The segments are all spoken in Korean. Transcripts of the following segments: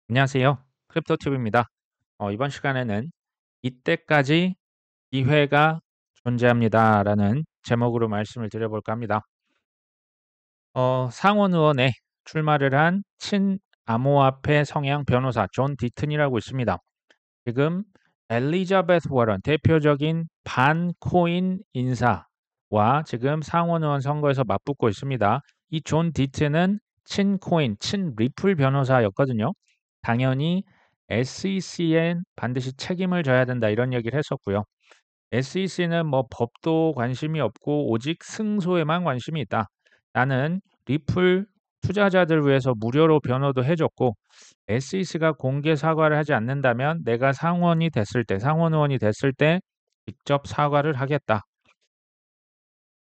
안녕하세요. 크립토튜브입니다. 이번 시간에는 "이때까지 기회가 존재합니다."라는 제목으로 말씀을 드려볼까 합니다. 상원 의원에 출마를 한 친암호화폐 성향 변호사 존 디튼이라고 있습니다. 지금 엘리자베스 워런 대표적인 반코인 인사와 지금 상원 의원 선거에서 맞붙고 있습니다. 이 존 디튼은 친코인, 친리플 변호사였거든요. 당연히 SEC엔 반드시 책임을 져야 된다 이런 얘기를 했었고요. SEC는 뭐 법도 관심이 없고 오직 승소에만 관심이 있다. 나는 리플 투자자들 위해서 무료로 변호도 해줬고 SEC가 공개 사과를 하지 않는다면 내가 상원 의원이 됐을 때 직접 사과를 하겠다.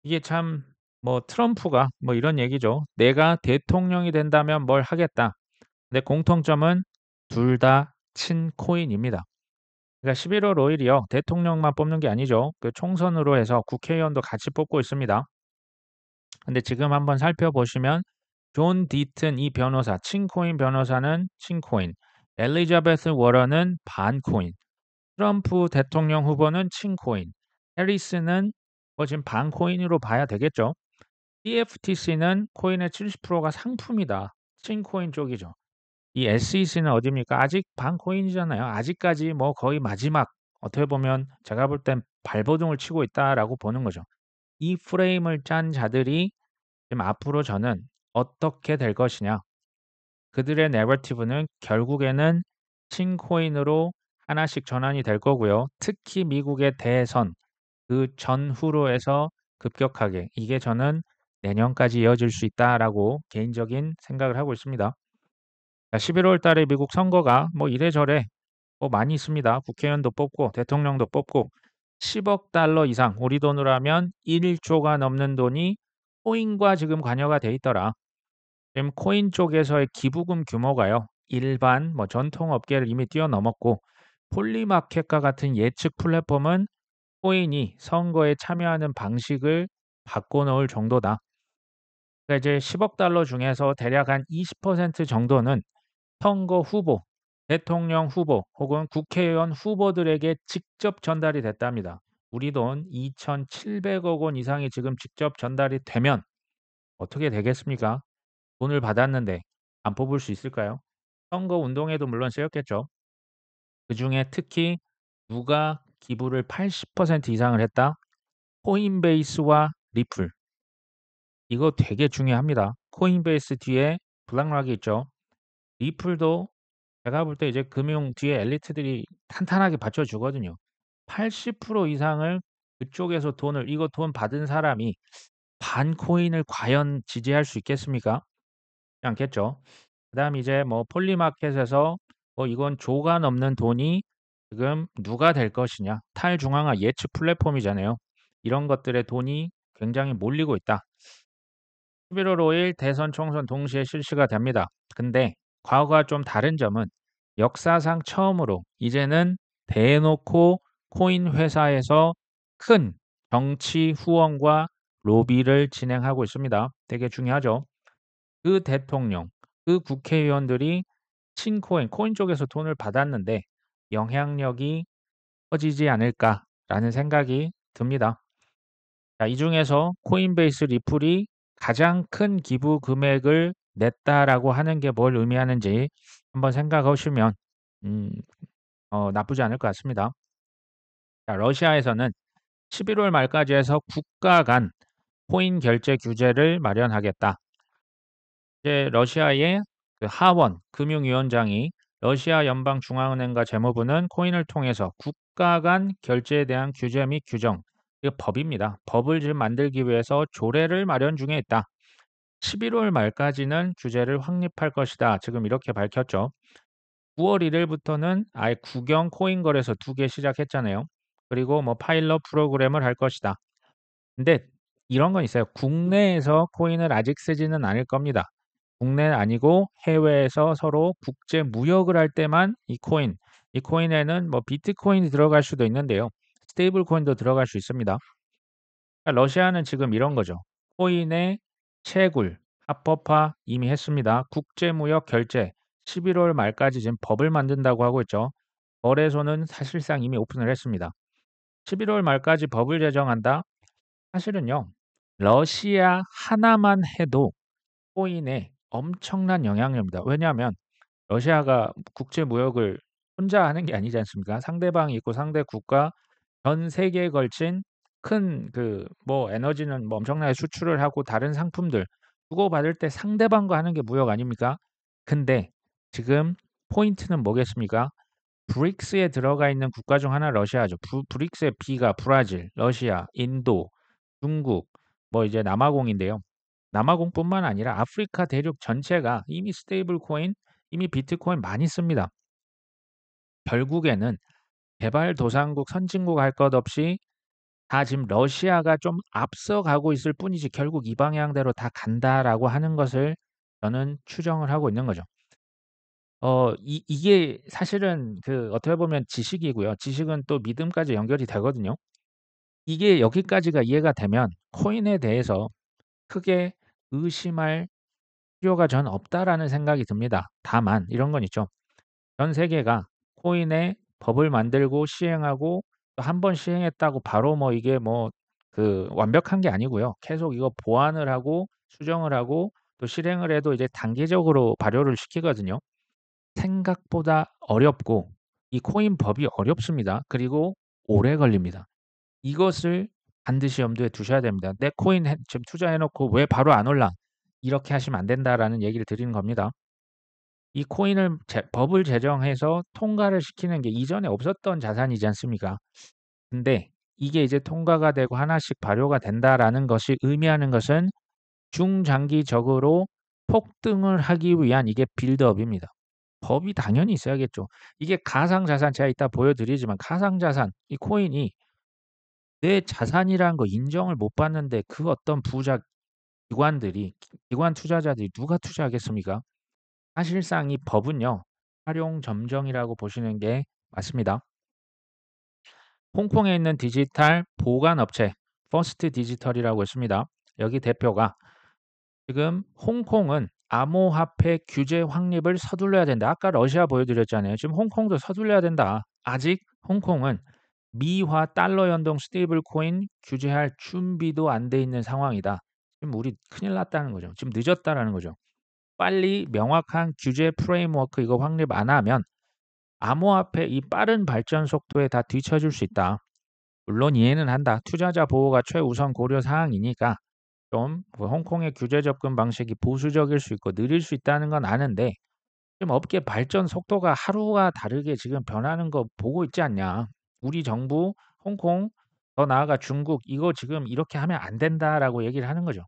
이게 참 뭐 트럼프가 뭐 이런 얘기죠. 내가 대통령이 된다면 뭘 하겠다. 근데 공통점은 둘 다 친코인입니다. 그러니까 11월 5일이요. 대통령만 뽑는 게 아니죠. 그 총선으로 해서 국회의원도 같이 뽑고 있습니다. 근데 지금 한번 살펴보시면 존 디튼 이 변호사, 친코인 변호사는 친코인, 엘리자베스 워런은 반코인, 트럼프 대통령 후보는 친코인, 해리스는 뭐 지금 반코인으로 봐야 되겠죠. CFTC는 코인의 70%가 상품이다. 친코인 쪽이죠. 이 SEC는 어디입니까? 아직 반코인이잖아요. 아직까지 뭐 거의 마지막 어떻게 보면 제가 볼 땐 발버둥을 치고 있다라고 보는 거죠. 이 프레임을 짠 자들이 지금 앞으로 저는 어떻게 될 것이냐. 그들의 내러티브는 결국에는 신코인으로 하나씩 전환이 될 거고요. 특히 미국의 대선 그 전후로 해서 급격하게 이게 저는 내년까지 이어질 수 있다라고 개인적인 생각을 하고 있습니다. 11월 달에 미국 선거가 뭐 이래저래 뭐 많이 있습니다. 국회의원도 뽑고 대통령도 뽑고 10억 달러 이상 우리 돈으로 하면 1조가 넘는 돈이 코인과 지금 관여가 돼 있더라. 지금 코인 쪽에서의 기부금 규모가요. 일반 뭐 전통 업계를 이미 뛰어넘었고 폴리마켓과 같은 예측 플랫폼은 코인이 선거에 참여하는 방식을 바꿔놓을 정도다. 그러니까 이제 10억 달러 중에서 대략 한 20% 정도는 선거 후보, 대통령 후보 혹은 국회의원 후보들에게 직접 전달이 됐답니다. 우리 돈 2,700억 원 이상이 지금 직접 전달이 되면 어떻게 되겠습니까? 돈을 받았는데 안 뽑을 수 있을까요? 선거 운동에도 물론 쓰였겠죠. 그중에 특히 누가 기부를 80% 이상을 했다? 코인베이스와 리플. 이거 되게 중요합니다. 코인베이스 뒤에 블락락이 있죠. 리플도 제가 볼 때 이제 금융 뒤에 엘리트들이 탄탄하게 받쳐주거든요. 80% 이상을 그쪽에서 돈을 이거 돈 받은 사람이 반코인을 과연 지지할 수 있겠습니까? 그렇지 않겠죠. 그다음에 이제 뭐 폴리마켓에서 뭐 이건 조가 넘는 돈이 지금 누가 될 것이냐. 탈중앙화 예측 플랫폼이잖아요. 이런 것들의 돈이 굉장히 몰리고 있다. 11월 5일 대선 총선 동시에 실시가 됩니다. 근데 과거와 좀 다른 점은 역사상 처음으로 이제는 대놓고 코인 회사에서 큰 정치 후원과 로비를 진행하고 있습니다. 되게 중요하죠. 그 대통령, 그 국회의원들이 친코인, 코인 쪽에서 돈을 받았는데 영향력이 커지지 않을까라는 생각이 듭니다. 자, 이 중에서 코인베이스 리플이 가장 큰 기부 금액을 냈다라고 하는 게 뭘 의미하는지 한번 생각하시면 음, 나쁘지 않을 것 같습니다. 자, 러시아에서는 11월 말까지 해서 국가 간 코인 결제 규제를 마련하겠다. 이제 러시아의 그 하원 금융위원장이 러시아 연방중앙은행과 재무부는 코인을 통해서 국가 간 결제에 대한 규제 및 규정, 이거 법입니다. 법을 지금 만들기 위해서 조례를 마련 중에 있다. 11월 말까지는 규제를 확립할 것이다. 지금 이렇게 밝혔죠. 9월 1일부터는 아예 국영 코인 거래소 2개 시작했잖아요. 그리고 뭐 파일럿 프로그램을 할 것이다. 근데 이런 건 있어요. 국내에서 코인을 아직 쓰지는 않을 겁니다. 국내 아니고 해외에서 서로 국제 무역을 할 때만 이 코인에는 뭐 비트코인이 들어갈 수도 있는데요. 스테이블 코인도 들어갈 수 있습니다. 그러니까 러시아는 지금 이런 거죠. 코인의 채굴, 합법화 이미 했습니다. 국제 무역 결제 11월 말까지 지금 법을 만든다고 하고 있죠. 거래소는 사실상 이미 오픈을 했습니다. 11월 말까지 법을 제정한다? 사실은요. 러시아 하나만 해도 코인에 엄청난 영향력입니다. 왜냐하면 러시아가 국제 무역을 혼자 하는 게 아니지 않습니까? 상대방이 있고 상대 국가 전 세계에 걸친 큰 뭐 에너지는 뭐 엄청나게 수출을 하고 다른 상품들 주고받을 때 상대방과 하는 게 무역 아닙니까? 근데 지금 포인트는 뭐겠습니까? 브릭스에 들어가 있는 국가 중 하나 러시아죠. 브릭스의 B가 브라질, 러시아, 인도, 중국, 뭐 이제 남아공인데요. 남아공뿐만 아니라 아프리카 대륙 전체가 이미 스테이블 코인, 이미 비트코인 많이 씁니다. 결국에는 개발도상국, 선진국 할 것 없이 다 지금 러시아가 좀 앞서가고 있을 뿐이지 결국 이 방향대로 다 간다라고 하는 것을 저는 추정을 하고 있는 거죠. 이게 사실은 어떻게 보면 지식이고요. 지식은 또 믿음까지 연결이 되거든요. 이게 여기까지가 이해가 되면 코인에 대해서 크게 의심할 필요가 전 없다라는 생각이 듭니다. 다만 이런 건 있죠. 전 세계가 코인의 법을 만들고 시행하고 또 한 번 시행했다고 바로 뭐 이게 뭐 완벽한 게 아니고요. 계속 이거 보완을 하고 수정을 하고 또 실행을 해도 이제 단계적으로 발효를 시키거든요. 생각보다 어렵고 이 코인 법이 어렵습니다. 그리고 오래 걸립니다. 이것을 반드시 염두에 두셔야 됩니다. '내 코인 지금 투자해 놓고 왜 바로 안 올라?' 이렇게 하시면 안 된다라는 얘기를 드리는 겁니다. 이 코인을 법을 제정해서 통과를 시키는 게 이전에 없었던 자산이지 않습니까? 근데 이게 이제 통과가 되고 하나씩 발효가 된다라는 것이 의미하는 것은 중장기적으로 폭등을 하기 위한 이게 빌드업입니다. 법이 당연히 있어야겠죠. 이게 가상자산 제가 이따 보여드리지만 가상자산 이 코인이 내 자산이라는 거 인정을 못 받는데 그 어떤 부자 기관들이 기관 투자자들이 누가 투자하겠습니까? 사실상 이 법은요. 활용 점정이라고 보시는 게 맞습니다. 홍콩에 있는 디지털 보관 업체 퍼스트 디지털이라고 있습니다. 여기 대표가 지금 홍콩은 암호화폐 규제 확립을 서둘러야 된다. 아까 러시아 보여드렸잖아요. 지금 홍콩도 서둘러야 된다. 아직 홍콩은 미화 달러 연동 스테이블 코인 규제할 준비도 안 돼 있는 상황이다. 지금 우리 큰일 났다는 거죠. 지금 늦었다라는 거죠. 빨리 명확한 규제 프레임워크 이거 확립 안 하면 암호화폐 이 빠른 발전 속도에 다 뒤처질 수 있다. 물론 이해는 한다. 투자자 보호가 최우선 고려 사항이니까 좀 홍콩의 규제 접근 방식이 보수적일 수 있고 느릴 수 있다는 건 아는데 지금 업계 발전 속도가 하루가 다르게 지금 변하는 거 보고 있지 않냐. 우리 정부, 홍콩, 더 나아가 중국 이거 지금 이렇게 하면 안 된다라고 얘기를 하는 거죠.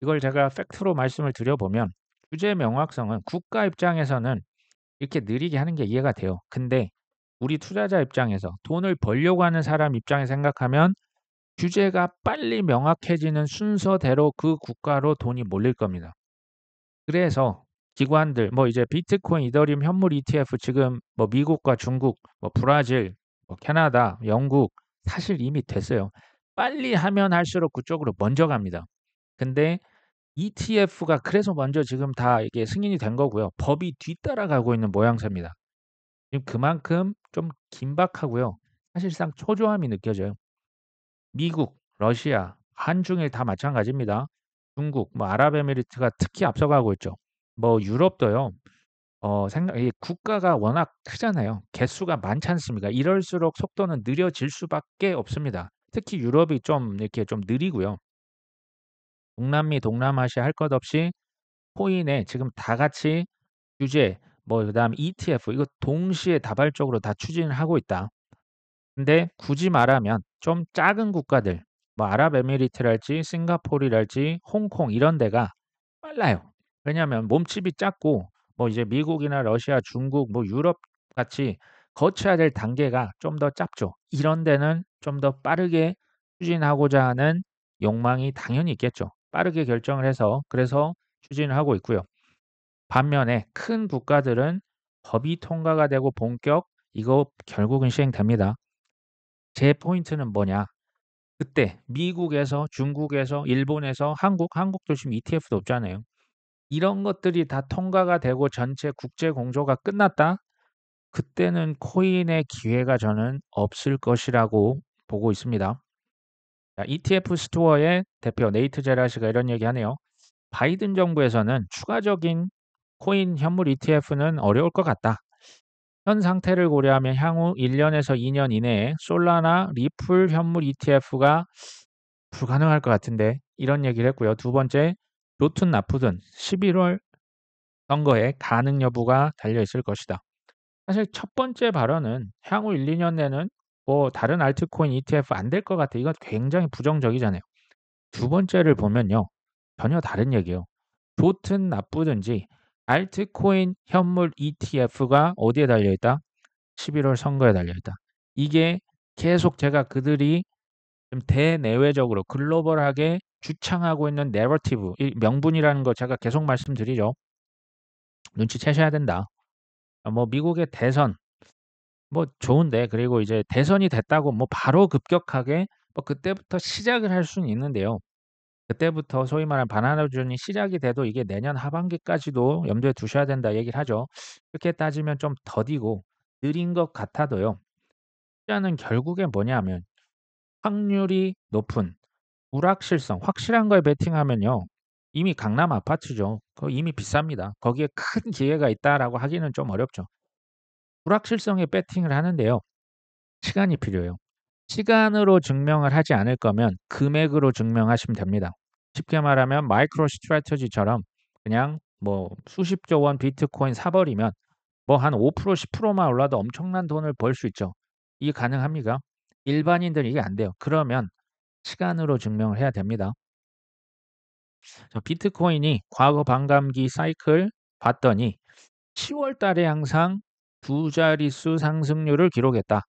이걸 제가 팩트로 말씀을 드려보면 규제 명확성은 국가 입장에서는 이렇게 느리게 하는 게 이해가 돼요. 근데 우리 투자자 입장에서 돈을 벌려고 하는 사람 입장에 생각하면 규제가 빨리 명확해지는 순서대로 그 국가로 돈이 몰릴 겁니다. 그래서 기관들 뭐 이제 비트코인, 이더리움 현물 ETF 지금 뭐 미국과 중국, 뭐 브라질, 뭐 캐나다, 영국 사실 이미 됐어요. 빨리 하면 할수록 그쪽으로 먼저 갑니다. 근데 ETF가 그래서 먼저 지금 다 이게 승인이 된 거고요. 법이 뒤따라가고 있는 모양새입니다. 지금 그만큼 좀 긴박하고요. 사실상 초조함이 느껴져요. 미국, 러시아, 한중일 다 마찬가지입니다. 중국, 뭐 아랍에미리트가 특히 앞서가고 있죠. 뭐 유럽도요. 생각 이 국가가 워낙 크잖아요. 개수가 많지 않습니까? 이럴수록 속도는 느려질 수밖에 없습니다. 특히 유럽이 좀 이렇게 좀 느리고요. 동남미, 동남아시아 할 것 없이 코인에 지금 다 같이 규제 뭐 그다음에 ETF 이거 동시에 다발적으로 다 추진을 하고 있다. 근데 굳이 말하면 좀 작은 국가들 뭐 아랍에미리트랄지 싱가포르랄지 홍콩 이런 데가 빨라요. 왜냐하면 몸집이 작고 뭐 이제 미국이나 러시아, 중국, 뭐 유럽 같이 거쳐야 될 단계가 좀 더 짧죠. 이런 데는 좀 더 빠르게 추진하고자 하는 욕망이 당연히 있겠죠. 빠르게 결정을 해서 그래서 추진을 하고 있고요. 반면에 큰 국가들은 법이 통과가 되고 본격 이거 결국은 시행됩니다. 제 포인트는 뭐냐? 그때 미국에서 중국에서 일본에서 한국도 지금 ETF도 없잖아요. 이런 것들이 다 통과가 되고 전체 국제 공조가 끝났다? 그때는 코인의 기회가 저는 없을 것이라고 보고 있습니다. 자, ETF 스토어의 대표 네이트 제라시가 이런 얘기하네요. 바이든 정부에서는 추가적인 코인 현물 ETF는 어려울 것 같다. 현 상태를 고려하면 향후 1년에서 2년 이내에 솔라나 리플 현물 ETF가 불가능할 것 같은데 이런 얘기를 했고요. 두 번째, 좋든 나쁘든 11월 선거에 가능 여부가 달려 있을 것이다. 사실 첫 번째 발언은 향후 1, 2년 내는 뭐 다른 알트코인 ETF 안 될 것 같아. 이건 굉장히 부정적이잖아요. 두 번째를 보면요. 전혀 다른 얘기예요. 좋든 나쁘든지 알트코인 현물 ETF가 어디에 달려 있다? 11월 선거에 달려 있다. 이게 계속 제가 그들이 좀 대내외적으로 글로벌하게 주창하고 있는 내러티브, 이 명분이라는 거 제가 계속 말씀드리죠. 눈치채셔야 된다. 뭐 미국의 대선 뭐 좋은데 그리고 이제 대선이 됐다고 뭐 바로 급격하게 뭐 그때부터 시작을 할 수는 있는데요. 그때부터 소위 말하는 바나나 주전이 시작이 돼도 이게 내년 하반기까지도 염두에 두셔야 된다 얘기를 하죠. 그렇게 따지면 좀 더디고 느린 것 같아도요. 숫자는 결국에 뭐냐면 확률이 높은 불확실성, 확실한 거에 베팅하면요. 이미 강남 아파트죠. 그거 이미 비쌉니다. 거기에 큰 기회가 있다라고 하기는 좀 어렵죠. 불확실성에 베팅을 하는데요. 시간이 필요해요. 시간으로 증명을 하지 않을 거면 금액으로 증명하시면 됩니다. 쉽게 말하면 마이크로 스트래터지처럼 그냥 뭐 수십조 원 비트코인 사버리면 뭐 한 5%, 10%만 올라도 엄청난 돈을 벌 수 있죠. 이게 가능합니까? 일반인들은 이게 안 돼요. 그러면 시간으로 증명을 해야 됩니다. 자, 비트코인이 과거 반감기 사이클 봤더니 10월 달에 항상 두 자릿수 상승률을 기록했다.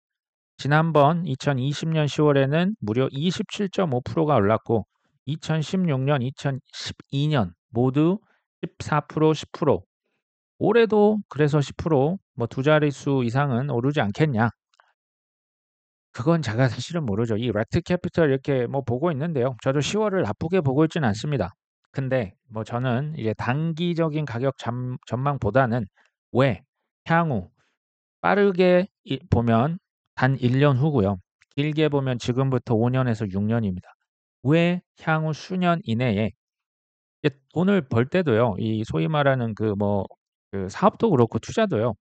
지난번 2020년 10월에는 무려 27.5%가 올랐고 2016년, 2012년 모두 14%, 10%. 올해도 그래서 10%뭐 두 자릿수 이상은 오르지 않겠냐? 그건 제가 사실은 모르죠. 이 렉트 캐피털 이렇게 뭐 보고 있는데요. 저도 10월을 나쁘게 보고 있지는 않습니다. 근데 뭐 저는 이제 단기적인 가격 전망보다는 왜 향후 빠르게 보면 단 1년 후고요. 길게 보면 지금부터 5년에서 6년입니다. 왜 향후 수년 이내에 돈을 벌 때도요. 이 소위 말하는 그 사업도 그렇고 투자도요.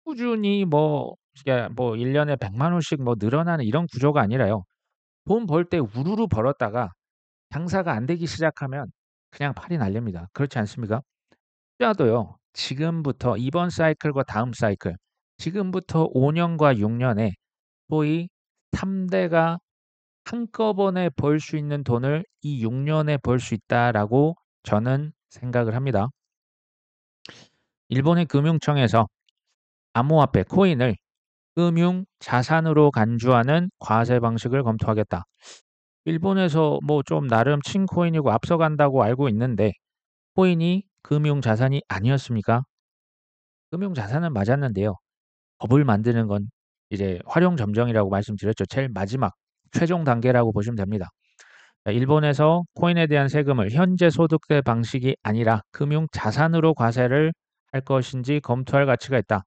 꾸준히 뭐 이게 뭐 1 년에 100만 원씩 뭐 늘어나는 이런 구조가 아니라요. 돈 벌 때 우르르 벌었다가 장사가 안 되기 시작하면 그냥 팔이 날립니다. 그렇지 않습니까? 투자도요. 지금부터 이번 사이클과 다음 사이클 지금부터 5 년과 6 년에 소위 3 대가 한꺼번에 벌 수 있는 돈을 이 6 년에 벌 수 있다라고 저는 생각을 합니다. 일본의 금융청에서 암호화폐 코인을 금융 자산으로 간주하는 과세 방식을 검토하겠다. 일본에서 뭐 좀 나름 친코인이고 앞서간다고 알고 있는데 코인이 금융 자산이 아니었습니까? 금융 자산은 맞았는데요. 법을 만드는 건 이제 활용 점정이라고 말씀드렸죠. 제일 마지막 최종 단계라고 보시면 됩니다. 일본에서 코인에 대한 세금을 현재 소득세 방식이 아니라 금융 자산으로 과세를 할 것인지 검토할 가치가 있다.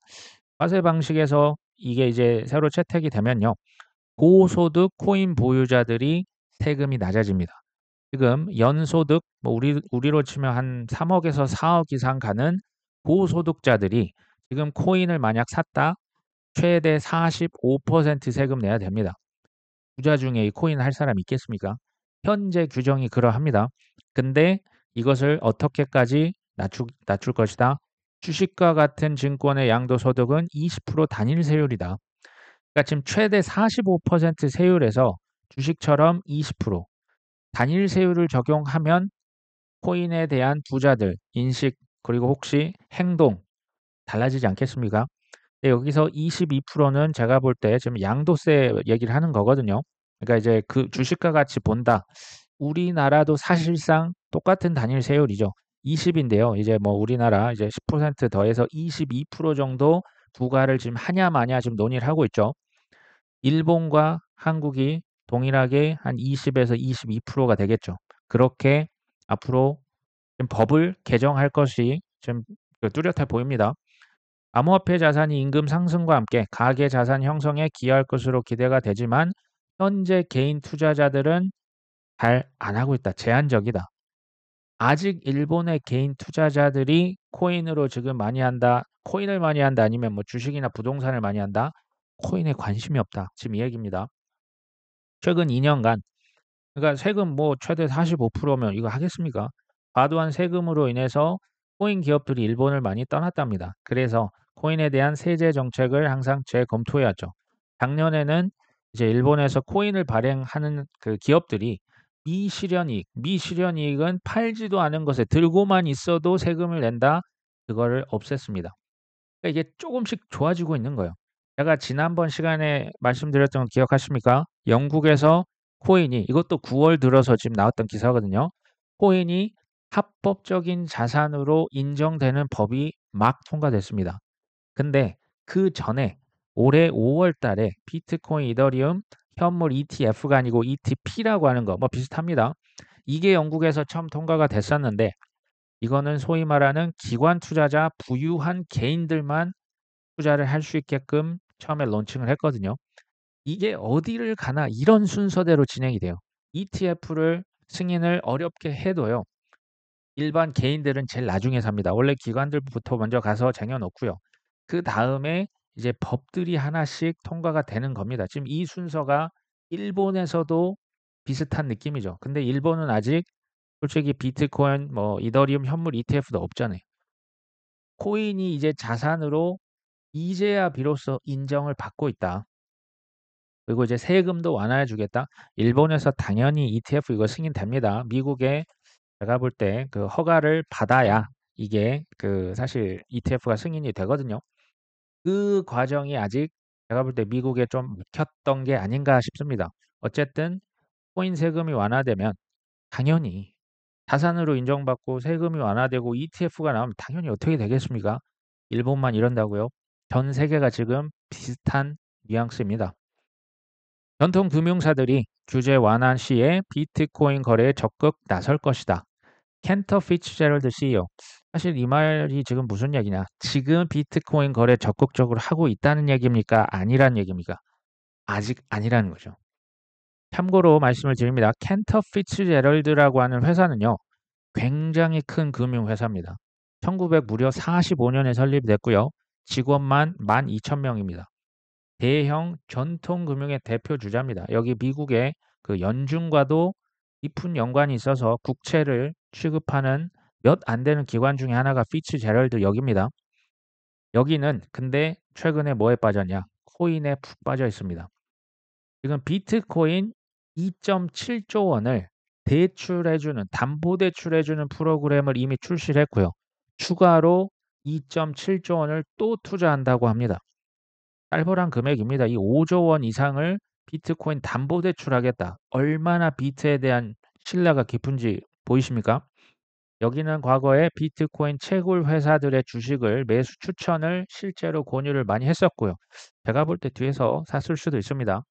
과세 방식에서 이게 이제 새로 채택이 되면요. 고소득 코인 보유자들이 세금이 낮아집니다. 지금 연소득 뭐 우리로 치면 한 3억에서 4억 이상 가는 고소득자들이 지금 코인을 만약 샀다 최대 45% 세금 내야 됩니다. 부자 중에 이 코인 할 사람 있겠습니까? 현재 규정이 그러합니다. 근데 이것을 어떻게까지 낮출 것이다? 주식과 같은 증권의 양도소득은 20% 단일 세율이다. 그러니까 지금 최대 45% 세율에서 주식처럼 20% 단일 세율을 적용하면 코인에 대한 부자들 인식 그리고 혹시 행동 달라지지 않겠습니까? 여기서 22%는 제가 볼 때 지금 양도세 얘기를 하는 거거든요. 그러니까 이제 그 주식과 같이 본다. 우리나라도 사실상 똑같은 단일 세율이죠. 20인데요. 이제 뭐 우리나라 이제 10% 더해서 22% 정도 부과를 지금 하냐 마냐 지금 논의를 하고 있죠. 일본과 한국이 동일하게 한 20에서 22%가 되겠죠. 그렇게 앞으로 지금 법을 개정할 것이 지금 뚜렷해 보입니다. 암호화폐 자산이 임금 상승과 함께 가계 자산 형성에 기여할 것으로 기대가 되지만 현재 개인 투자자들은 잘 안 하고 있다. 제한적이다. 아직 일본의 개인 투자자들이 코인으로 지금 많이 한다. 코인을 많이 한다. 아니면 뭐 주식이나 부동산을 많이 한다. 코인에 관심이 없다. 지금 이 얘기입니다. 최근 2년간 그러니까 세금 뭐 최대 45%면 이거 하겠습니까? 과도한 세금으로 인해서 코인 기업들이 일본을 많이 떠났답니다. 그래서 코인에 대한 세제 정책을 항상 재검토해야죠. 작년에는 이제 일본에서 코인을 발행하는 그 기업들이 미실현이익은 팔지도 않은 것에 들고만 있어도 세금을 낸다. 그거를 없앴습니다. 그러니까 이게 조금씩 좋아지고 있는 거예요. 제가 지난번 시간에 말씀드렸던 거 기억하십니까? 영국에서 코인이 이것도 9월 들어서 지금 나왔던 기사거든요. 코인이 합법적인 자산으로 인정되는 법이 막 통과됐습니다. 근데 그 전에 올해 5월 달에 비트코인, 이더리움, 현물 ETF가 아니고 ETP라고 하는 거 뭐 비슷합니다. 이게 영국에서 처음 통과가 됐었는데 이거는 소위 말하는 기관 투자자 부유한 개인들만 투자를 할 수 있게끔 처음에 론칭을 했거든요. 이게 어디를 가나 이런 순서대로 진행이 돼요. ETF를 승인을 어렵게 해도요. 일반 개인들은 제일 나중에 삽니다. 원래 기관들부터 먼저 가서 쟁여놓고요. 그 다음에 이제 법들이 하나씩 통과가 되는 겁니다. 지금 이 순서가 일본에서도 비슷한 느낌이죠. 근데 일본은 아직 솔직히 비트코인, 뭐 이더리움, 현물 ETF도 없잖아요. 코인이 이제 자산으로 이제야 비로소 인정을 받고 있다. 그리고 이제 세금도 완화해 주겠다. 일본에서 당연히 ETF 이거 승인됩니다. 미국에 제가 볼 때 그 허가를 받아야 이게 그 사실 ETF가 승인이 되거든요. 그 과정이 아직 제가 볼 때 미국에 좀 막혔던 게 아닌가 싶습니다. 어쨌든 코인 세금이 완화되면 당연히 자산으로 인정받고 세금이 완화되고 ETF가 나오면 당연히 어떻게 되겠습니까? 일본만 이런다고요? 전 세계가 지금 비슷한 뉘앙스입니다. 전통 금융사들이 규제 완화 시에 비트코인 거래에 적극 나설 것이다. 켄터 피츠제럴드 CEO. 사실 이 말이 지금 무슨 얘기냐? 지금 비트코인 거래 적극적으로 하고 있다는 얘기입니까? 아니란 얘기입니까? 아직 아니라는 거죠. 참고로 말씀을 드립니다. 켄터 피츠제럴드라고 하는 회사는요. 굉장히 큰 금융회사입니다. 1900 무려 45년에 설립됐고요. 직원만 12,000명입니다. 대형 전통금융의 대표 주자입니다. 여기 미국의 그 연준과도 깊은 연관이 있어서 국채를 취급하는 몇 안 되는 기관 중에 하나가 피츠제럴드 여기입니다. 여기는 근데 최근에 뭐에 빠졌냐? 코인에 푹 빠져 있습니다. 지금 비트코인 2.7조 원을 대출해주는 담보대출해주는 프로그램을 이미 출시를 했고요. 추가로 2.7조 원을 또 투자한다고 합니다. 살벌한 금액입니다. 이 5조 원 이상을 비트코인 담보대출하겠다. 얼마나 비트에 대한 신뢰가 깊은지 보이십니까? 여기는 과거에 비트코인 채굴 회사들의 주식을 매수 추천을 실제로 권유를 많이 했었고요. 제가 볼 때 뒤에서 샀을 수도 있습니다.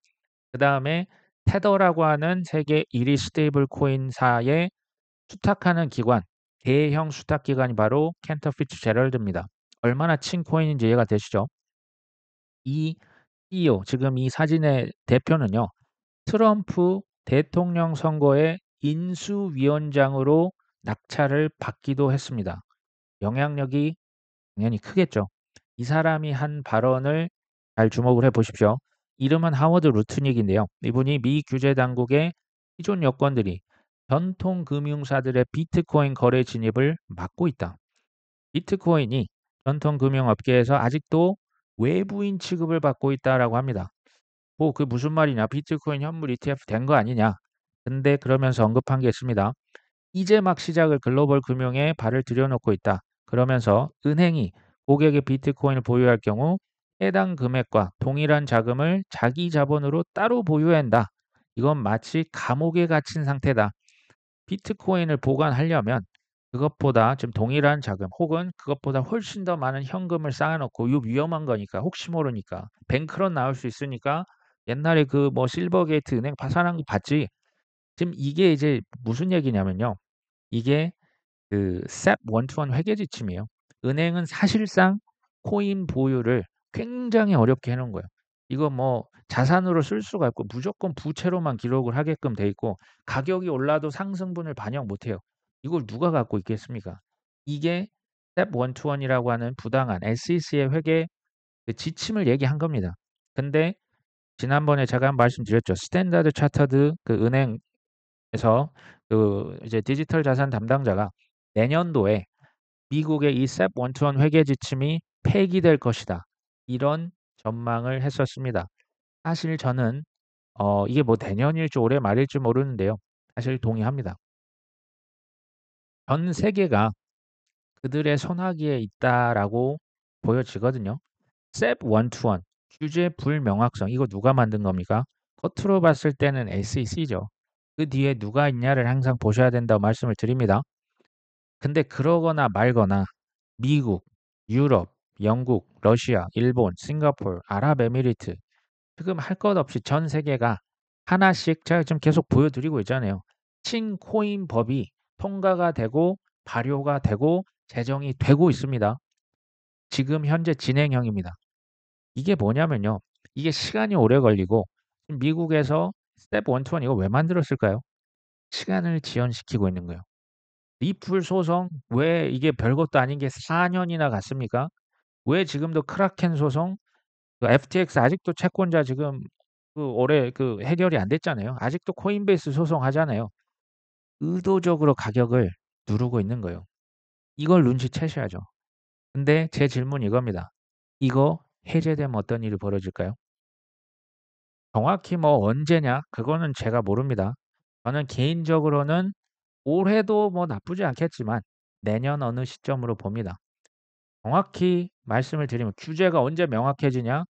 그 다음에 테더라고 하는 세계 1위 스테이블 코인사에 수탁하는 기관, 대형 수탁 기관이 바로 켄터 피츠제럴드입니다. 얼마나 친 코인인지 이해가 되시죠? 이 CEO, 지금 이 사진의 대표는요. 트럼프 대통령 선거의 인수위원장으로 낙찰을 받기도 했습니다. 영향력이 당연히 크겠죠. 이 사람이 한 발언을 잘 주목을 해 보십시오. 이름은 하워드 루트닉인데요. 이분이 미 규제 당국의 기존 여건들이 전통 금융사들의 비트코인 거래 진입을 막고 있다. 비트코인이 전통 금융업계에서 아직도 외부인 취급을 받고 있다라고 합니다. 뭐 그 무슨 말이냐? 비트코인 현물 ETF 된 거 아니냐? 근데 그러면서 언급한 게 있습니다. 이제 막 시작을 글로벌 금융에 발을 들여놓고 있다. 그러면서 은행이 고객의 비트코인을 보유할 경우 해당 금액과 동일한 자금을 자기 자본으로 따로 보유해야 한다. 이건 마치 감옥에 갇힌 상태다. 비트코인을 보관하려면 그것보다 좀 동일한 자금 혹은 그것보다 훨씬 더 많은 현금을 쌓아놓고 이거 위험한 거니까 혹시 모르니까 뱅크런 나올 수 있으니까 옛날에 그 뭐 실버게이트 은행 파산한 거 봤지? 지금 이게 이제 무슨 얘기냐면요. 이게 그 SEP 원투원 회계 지침이에요. 은행은 사실상 코인 보유를 굉장히 어렵게 해 놓은 거예요. 이거 뭐 자산으로 쓸 수가 없고 무조건 부채로만 기록을 하게끔 돼 있고 가격이 올라도 상승분을 반영 못 해요. 이걸 누가 갖고 있겠습니까? 이게 SEP 원투원이라고 하는 부당한 SEC의 회계 그 지침을 얘기한 겁니다. 근데 지난번에 제가 말씀드렸죠. 스탠다드 차터드 그 은행에서 그 이제 디지털 자산 담당자가 내년도에 미국의 이 SEP 원투원 회계 지침이 폐기될 것이다. 이런 전망을 했었습니다. 사실 저는 이게 뭐 내년일지 올해 말일지 모르는데요. 사실 동의합니다. 전 세계가 그들의 손아귀에 있다라고 보여지거든요. SEP 원투원 규제 불명확성 이거 누가 만든 겁니까? 겉으로 봤을 때는 SEC죠. 그 뒤에 누가 있냐를 항상 보셔야 된다고 말씀을 드립니다. 근데 그러거나 말거나 미국, 유럽, 영국, 러시아, 일본, 싱가포르, 아랍에미리트 지금 할 것 없이 전 세계가 하나씩 제가 지금 계속 보여드리고 있잖아요. 칭코인 법이 통과가 되고 발효가 되고 제정이 되고 있습니다. 지금 현재 진행형입니다. 이게 뭐냐면요. 이게 시간이 오래 걸리고 미국에서 스텝 1, 2, 1 이거 왜 만들었을까요? 시간을 지연시키고 있는 거예요. 리플 소송 왜 이게 별것도 아닌 게 4년이나 갔습니까? 왜 지금도 크라켄 소송, 그 FTX 아직도 채권자 지금 그 올해 그 해결이 안 됐잖아요. 아직도 코인베이스 소송하잖아요. 의도적으로 가격을 누르고 있는 거예요. 이걸 눈치채셔야죠. 근데 제 질문 이겁니다. 이거 해제되면 어떤 일이 벌어질까요? 정확히 뭐 언제냐? 그거는 제가 모릅니다. 저는 개인적으로는 올해도 뭐 나쁘지 않겠지만 내년 어느 시점으로 봅니다. 정확히 말씀을 드리면 규제가 언제 명확해지냐?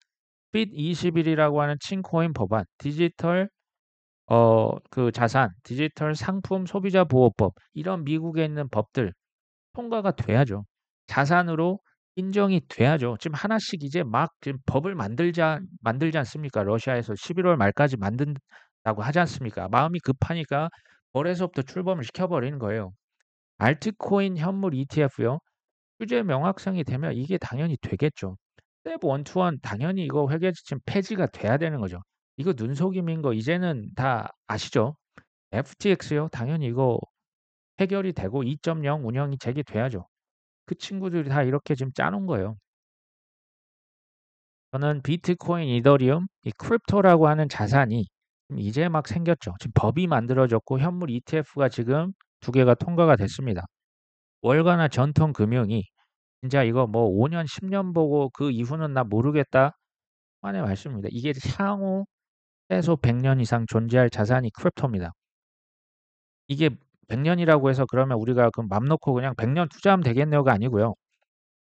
핏 20일이라고 하는 칭코인 법안, 디지털 그 자산, 디지털 상품 소비자 보호법 이런 미국에 있는 법들 통과가 돼야죠. 자산으로 인정이 돼야죠. 지금 하나씩 이제 막 지금 법을 만들지 않습니까? 러시아에서 11월 말까지 만든다고 하지 않습니까? 마음이 급하니까 거래소부터 출범을 시켜버리는 거예요. 알트코인 현물 ETF요. 규제 명확성이 되면 이게 당연히 되겠죠. 스텝 1, 2, 1 당연히 이거 회계 지침 폐지가 돼야 되는 거죠. 이거 눈속임인 거 이제는 다 아시죠? FTX요. 당연히 이거 해결이 되고 2.0 운영이 재개돼야죠. 그 친구들이 다 이렇게 지금 짜놓은 거예요. 저는 비트코인, 이더리움, 이 크립토라고 하는 자산이 이제 막 생겼죠. 지금 법이 만들어졌고 현물 ETF가 지금 두 개가 통과가 됐습니다. 월가나 전통 금융이 진짜 이거 뭐 5년, 10년 보고 그 이후는 나 모르겠다. 만의 말씀입니다. 이게 향후 최소 100년 이상 존재할 자산이 크립토입니다. 이게 100년이라고 해서 그러면 우리가 그 맘 놓고 그냥 100년 투자하면 되겠네요가 아니고요.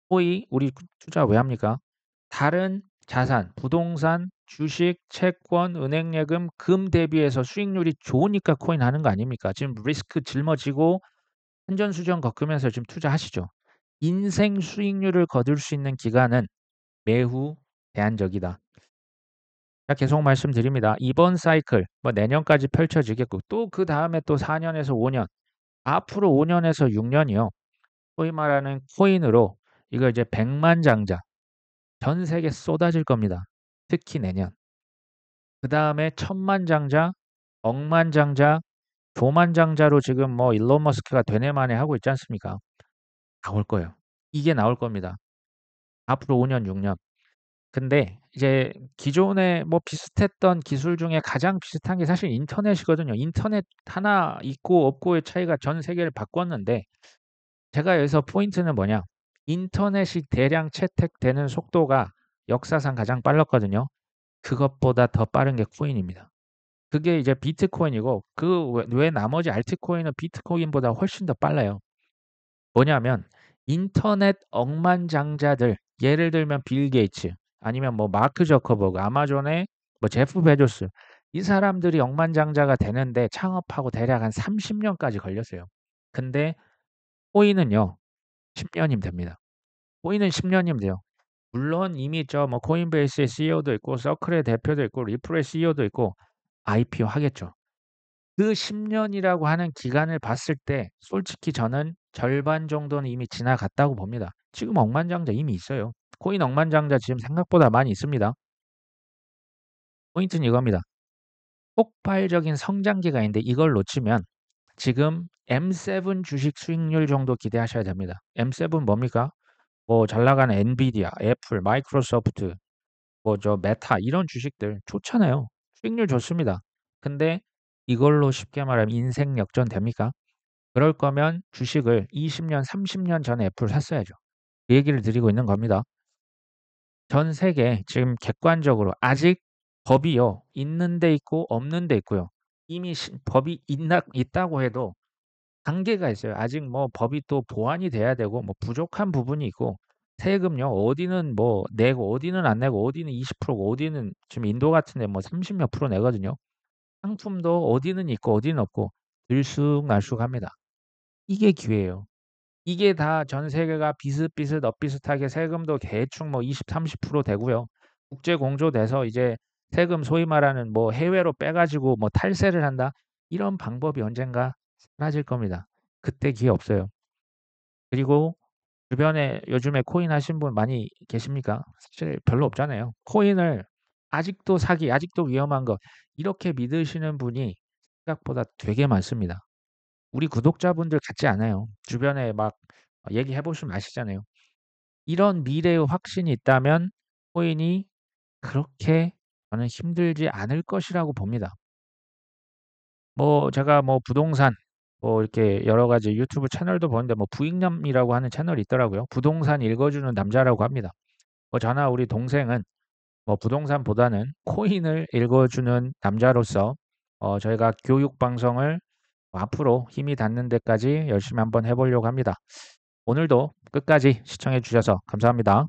소위 우리 투자 왜 합니까? 다른 자산, 부동산, 주식, 채권, 은행 예금, 금 대비해서 수익률이 좋으니까 코인 하는 거 아닙니까? 지금 리스크 짊어지고 산전수전 겪으면서 지금 투자하시죠. 인생 수익률을 거둘 수 있는 기간은 매우 제한적이다. 제가 계속 말씀드립니다. 이번 사이클 뭐 내년까지 펼쳐지겠고 또 그다음에 또 4년에서 5년, 앞으로 5년에서 6년이요. 소위 말하는 코인으로 이거 이제 백만장자 전 세계 쏟아질 겁니다. 특히 내년. 그다음에 천만장자, 억만장자, 조만장자로 지금 뭐 일론 머스크가 되네마네 하고 있지 않습니까? 나올 거예요. 이게 나올 겁니다. 앞으로 5년, 6년. 근데 이제 기존에 뭐 비슷했던 기술 중에 가장 비슷한 게 사실 인터넷이거든요. 인터넷 하나 있고 없고의 차이가 전 세계를 바꿨는데 제가 여기서 포인트는 뭐냐? 인터넷이 대량 채택되는 속도가 역사상 가장 빨랐거든요. 그것보다 더 빠른 게 코인입니다. 그게 이제 비트코인이고 그 외 나머지 알트코인은 비트코인보다 훨씬 더 빨라요. 뭐냐면 인터넷 억만장자들 예를 들면 빌 게이츠 아니면 뭐 마크 저커버그 아마존의 뭐 제프 베조스 이 사람들이 억만장자가 되는데 창업하고 대략 한 30년까지 걸렸어요. 근데 코인은요 10년이면 됩니다. 코인은 10년이면 돼요. 물론 이미 저 뭐 코인베이스의 CEO도 있고 서클의 대표도 있고 리플의 CEO도 있고 IPO 하겠죠. 그 10년이라고 하는 기간을 봤을 때 솔직히 저는 절반 정도는 이미 지나갔다고 봅니다. 지금 억만장자 이미 있어요. 코인 억만장자 지금 생각보다 많이 있습니다. 포인트는 이겁니다. 폭발적인 성장기가 있는데 이걸 놓치면 지금 M7 주식 수익률 정도 기대하셔야 됩니다. M7 뭡니까? 뭐 잘 나가는 엔비디아, 애플, 마이크로소프트, 뭐 저 메타 이런 주식들 좋잖아요. 수익률 좋습니다. 근데 이걸로 쉽게 말하면 인생 역전 됩니까? 그럴 거면 주식을 20년, 30년 전에 애플 샀어야죠. 그 얘기를 드리고 있는 겁니다. 전 세계 지금 객관적으로 아직 법이요. 있는 데 있고 없는 데 있고요. 이미 법이 있다고 해도 한계가 있어요. 아직 뭐 법이 또 보완이 돼야 되고 뭐 부족한 부분이 있고 세금요. 어디는 뭐 내고 어디는 안 내고 어디는 20%고 어디는 지금 인도 같은 데 뭐 30 몇 프로 내거든요. 상품도 어디는 있고 어디는 없고 들쑥날쑥합니다. 이게 기회예요. 이게 다 전 세계가 비슷비슷 엇비슷하게 세금도 대충 뭐 20-30% 되고요. 국제 공조돼서 이제 세금 소위 말하는 뭐 해외로 빼 가지고 뭐 탈세를 한다. 이런 방법이 언젠가 사라질 겁니다. 그때 기회 없어요. 그리고 주변에 요즘에 코인 하신 분 많이 계십니까? 사실 별로 없잖아요. 코인을 아직도 사기, 아직도 위험한 거 이렇게 믿으시는 분이 생각보다 되게 많습니다. 우리 구독자분들 같지 않아요. 주변에 막 얘기해 보시면 아시잖아요. 이런 미래의 확신이 있다면 코인이 그렇게 저는 힘들지 않을 것이라고 봅니다. 뭐 제가 뭐 부동산 뭐 이렇게 여러 가지 유튜브 채널도 보는데 뭐 부익남이라고 하는 채널이 있더라고요. 부동산 읽어주는 남자라고 합니다. 뭐 저나 우리 동생은 뭐 부동산보다는 코인을 읽어주는 남자로서 저희가 교육 방송을 앞으로 힘이 닿는 데까지 열심히 한번 해보려고 합니다. 오늘도 끝까지 시청해 주셔서 감사합니다.